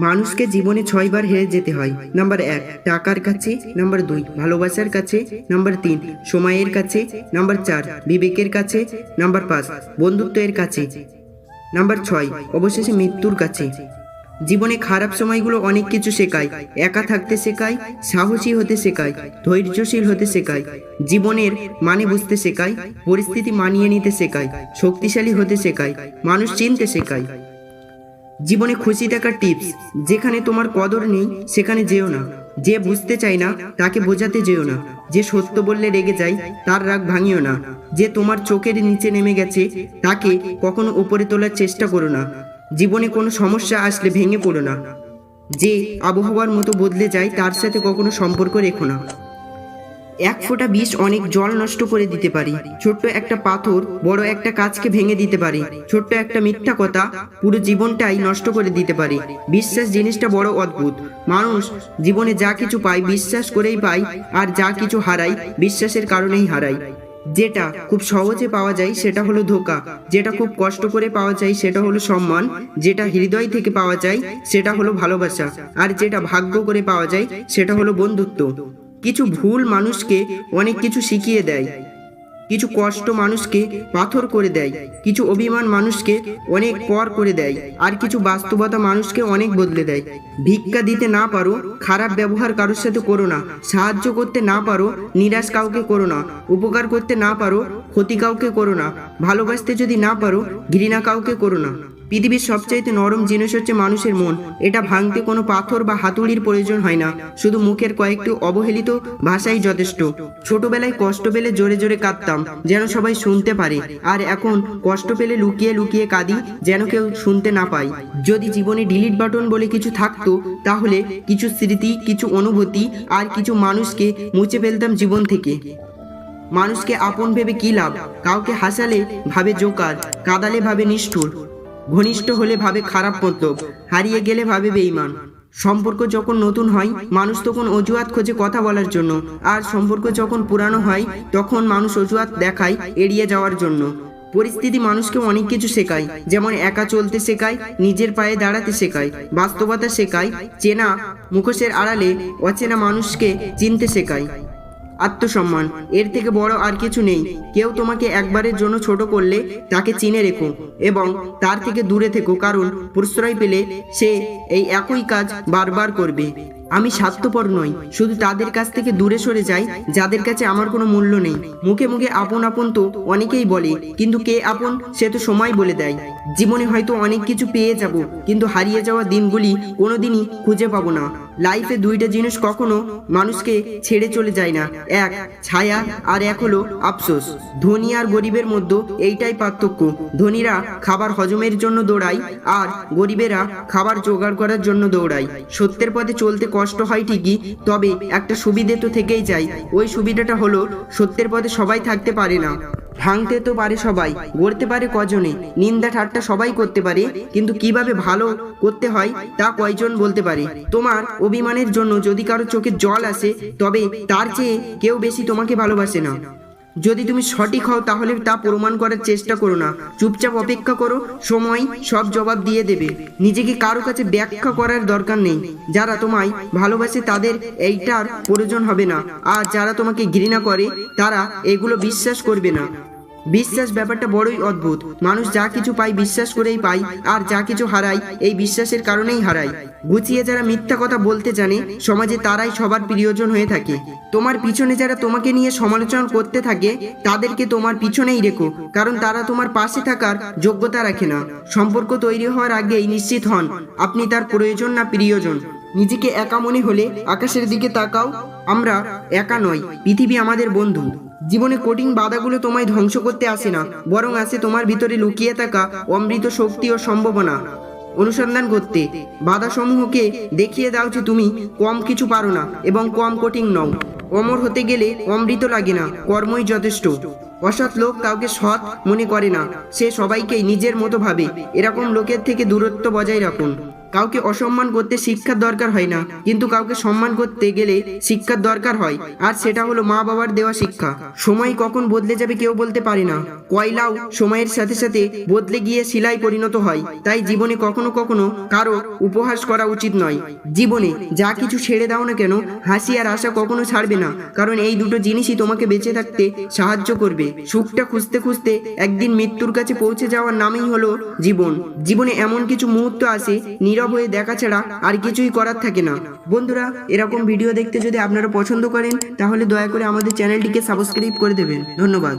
মানুষকে জীবনে 6বার হেরে যেতে হয়। নাম্বার 1 টাকার কাছে, নাম্বার 2 ভালোবাসার কাছে, নাম্বার 3 সময়ের কাছে, নাম্বার 4 বিবেকের কাছে, নাম্বার 5 বন্ধুত্বের কাছে, নাম্বার 6 অবশেষে মৃত্যুর কাছে। জীবনে খারাপ সময়গুলো অনেক কিছু শেখায়। একা থাকতে শেখায়, সাহসী হতে শেখায়, ধৈর্যশীল হতে শেখায়, জীবনের মানে বুঝতে শেখায়, পরিস্থিতি মানিয়ে নিতে শেখায়, শক্তিশালী হতে শেখায়, মানুষ চিনতে শেখায়। জীবনে খুশি থাকার টিপস: যেখানে তোমার কদর নেই সেখানে যেও না। যে বুঝতে চায় না তাকে বোঝাতে যেও না। যে সত্য বললে রেগে যায় তার রাগ ভাঙিও না। যে তোমার চোখের নিচে নেমে গেছে তাকে কখনো উপরে তোলার চেষ্টা করো না। জীবনে কোনো সমস্যা আসলে ভেঙে পড়ো না। যে আবহাওয়ার মতো বদলে যায় তার সাথে কখনো সম্পর্ক রেখো না। এক ফোঁটা বিষ অনেক জল নষ্ট করে দিতে পারে। ছোট্ট একটা পাথর বড় একটা কাজকে ভেঙে দিতে পারে। ছোট্ট একটা মিথ্যা কথা পুরো জীবনটাই নষ্ট করে দিতে পারে। বিশ্বাস জিনিসটা বড় অদ্ভুত। মানুষ জীবনে যা কিছু পায় বিশ্বাস করেই পায়, আর যা কিছু হারায় বিশ্বাসের কারণেই হারায়। যেটা খুব সহজে পাওয়া যায় সেটা হলো ধোঁকা, যেটা খুব কষ্ট করে পাওয়া যায় সেটা হলো সম্মান, যেটা হৃদয় থেকে পাওয়া যায় সেটা হলো ভালোবাসা, আর যেটা ভাগ্য করে পাওয়া যায় সেটা হলো বন্ধুত্ব। কিছু ভুল মানুষকে অনেক কিছু শিখিয়ে দেয়, কিছু কষ্ট মানুষকে পাথর করে দেয়, কিছু অভিমান মানুষকে অনেক পর করে দেয়, আর কিছু বাস্তবতা মানুষকে অনেক বদলে দেয়। ভিক্ষা দিতে না পারো, খারাপ ব্যবহার কারোর সাথে করো না। সাহায্য করতে না পারো, নিরাশ কাউকে করো না। উপকার করতে না পারো, ক্ষতি কাউকে করো না। ভালোবাসতে যদি না পারো, ঘৃণা কাউকে করো না। পৃথিবীর সবচাইতে নরম জিনিস হচ্ছে মানুষের মন। এটা ভাঙতে কোনো পাথর বা হাতুড়ির প্রয়োজন হয় না, শুধু মুখের কয়েকটি অবহেলিত ভাষাই যথেষ্ট। ছোটবেলায় কষ্ট পেলে জোরে জোরে কাঁদতাম যেন সবাই শুনতে পারে, আর এখন কষ্ট পেলে লুকিয়ে লুকিয়ে কাঁদি যেন কেউ শুনতে না পায়। যদি জীবনে ডিলিট বাটন বলে কিছু থাকতো তাহলে কিছু স্মৃতি, কিছু অনুভূতি আর কিছু মানুষকে মুছে ফেলতাম জীবন থেকে। মানুষকে আপন ভেবে কি লাভ? কাউকে হাসালে ভাবে জোকার, কাঁদালে ভাবে নিষ্ঠুর, ঘনিষ্ঠ হলে ভাবে খারাপ মতলব, হারিয়ে গেলে ভাবে বেঈমান। সম্পর্ক যখন নতুন হয় মানুষ তখন অজুহাত খোঁজে কথা বলার জন্য, আর সম্পর্ক যখন পুরানো হয় তখন মানুষ অজুহাত দেখায় এড়িয়ে যাওয়ার জন্য। পরিস্থিতি মানুষকে অনেক কিছু শেখায়, যেমন একা চলতে শেখায়, নিজের পায়ে দাঁড়াতে শেখায়, বাস্তবতা শেখায়, চেনা মুখোশের আড়ালে অচেনা মানুষকে চিনতে শেখায়। আত্মসম্মান, এর থেকে বড় আর কিছু নেই। কেউ তোমাকে একবারের জন্য ছোট করলে তাকে চিনে রেখো এবং তার থেকে দূরে থেকো, কারণ প্রশ্রয় পেলে সে এই একই কাজ বারবার করবে। আমি স্বার্থপর নই, শুধু তাদের কাছ থেকে দূরে সরে যাই যাদের কাছে আমার কোনো মূল্য নেই। মুখে মুখে আপন আপন তো অনেকেই বলে, কিন্তু কে আপন সে তো সময় বলে দেয়। জীবনে হয়তো অনেক কিছু পেয়ে যাব, কিন্তু হারিয়ে যাওয়া দিনগুলি কোনোদিনই খুঁজে পাবো না। লাইফে দুইটা জিনিস কখনো মানুষকে ছেড়ে চলে যায় না, এক ছায়া আর এক হলো আফসোস। ধনী আর গরিবের মধ্যে এইটাই পার্থক্য। ধনীরা খাবার হজমের জন্য দৌড়ায়, আর গরিবেরা খাবার জোগাড় করার জন্য দৌড়ায়। সত্যের পথে চলতে কষ্ট হয় ঠিকই, তবে একটা সুবিধে তো থেকেই যায়। ওই সুবিধাটা হলো সত্যের পথে সবাই থাকতে পারে না। ভাঙতে তো পারে সবাই, গড়তে পারে কজনে। নিন্দা ঠাট্টা সবাই করতে পারে, কিন্তু কিভাবে ভালো করতে হয় তা কয়জন বলতে পারে। তোমার অভিমানের জন্য যদি কারো চোখে জল আসে, তবে তার চেয়ে কেউ বেশি তোমাকে ভালোবাসে না। যদি তুমি সঠিক হও তাহলে তা প্রমাণ করার চেষ্টা করো না, চুপচাপ অপেক্ষা করো, সময় সব জবাব দিয়ে দেবে। নিজেকে কারো কাছে ব্যাখ্যা করার দরকার নেই। যারা তোমায় ভালোবাসে তাদের এইটার প্রয়োজন হবে না, আর যারা তোমাকে ঘৃণা করে তারা এগুলো বিশ্বাস করবে না। বিশ্বাস ব্যাপারটা বড়ই অদ্ভুত। মানুষ যা কিছু পায় বিশ্বাস করেই পায়, আর যা কিছু হারায় এই বিশ্বাসের কারণেই হারায়। গুছিয়ে যারা মিথ্যা কথা বলতে জানে সমাজে তারাই সবার প্রিয়জন হয়ে থাকে। তোমার পিছনে যারা তোমাকে নিয়ে সমালোচনা করতে থাকে তাদেরকে তোমার পিছনেই রেখো, কারণ তারা তোমার পাশে থাকার যোগ্যতা রাখে না। সম্পর্ক তৈরি হওয়ার আগেই নিশ্চিত হন আপনি তার প্রয়োজন না প্রিয়জন। নিজেকে একা মনে হলে আকাশের দিকে তাকাও, আমরা একা নয়, পৃথিবী আমাদের বন্ধু। জীবনে কঠিন বাধাগুলো তোমায় ধ্বংস করতে আসে না, বরং আসে তোমার ভিতরে লুকিয়ে থাকা অমৃত শক্তি ও সম্ভাবনা অনুসন্ধান করতে। বাধাসমূহকে দেখিয়ে দাও যে তুমি কম কিছু পারো না এবং কম কঠিন নও। অমর হতে গেলে অমৃত লাগে না, কর্মই যথেষ্ট। অসৎ লোক কাউকে সৎ মনে করে না, সে সবাইকেই নিজের মতো ভাবে। এরকম লোকের থেকে দূরত্ব বজায় রাখুন। কাউকে অসম্মান করতে শিক্ষার দরকার হয় না, কিন্তু কাউকে সম্মান করতে গেলে শিক্ষার দরকার হয়, আর সেটা হলো মা বাবার দেওয়া শিক্ষা। সময় কখন বদলে যাবে কেউ বলতে পারে না। কয়লাও সময়ের সাথে সাথে বদলে গিয়ে শিলায় পরিণত হয়। তাই জীবনে কখনো কখনো কারো উপহাস করা উচিত নয়। জীবনে যা কিছু ছেড়ে দাও না কেন, হাসি আর আশা কখনো ছাড়বে না, কারণ এই দুটো জিনিসই তোমাকে বেঁচে থাকতে সাহায্য করবে। সুখটা খুঁজতে খুঁজতে একদিন মৃত্যুর কাছে পৌঁছে যাওয়ার নামই হলো জীবন। জীবনে এমন কিছু মুহূর্ত আসে, নীরব হয়ে দেখা ছাড়া আর কিছুই করার থাকে না। বন্ধুরা, এরকম ভিডিও দেখতে যদি আপনারা পছন্দ করেন, তাহলে দয়া করে আমাদের চ্যানেলটিকে সাবস্ক্রাইব করে দেবেন। ধন্যবাদ।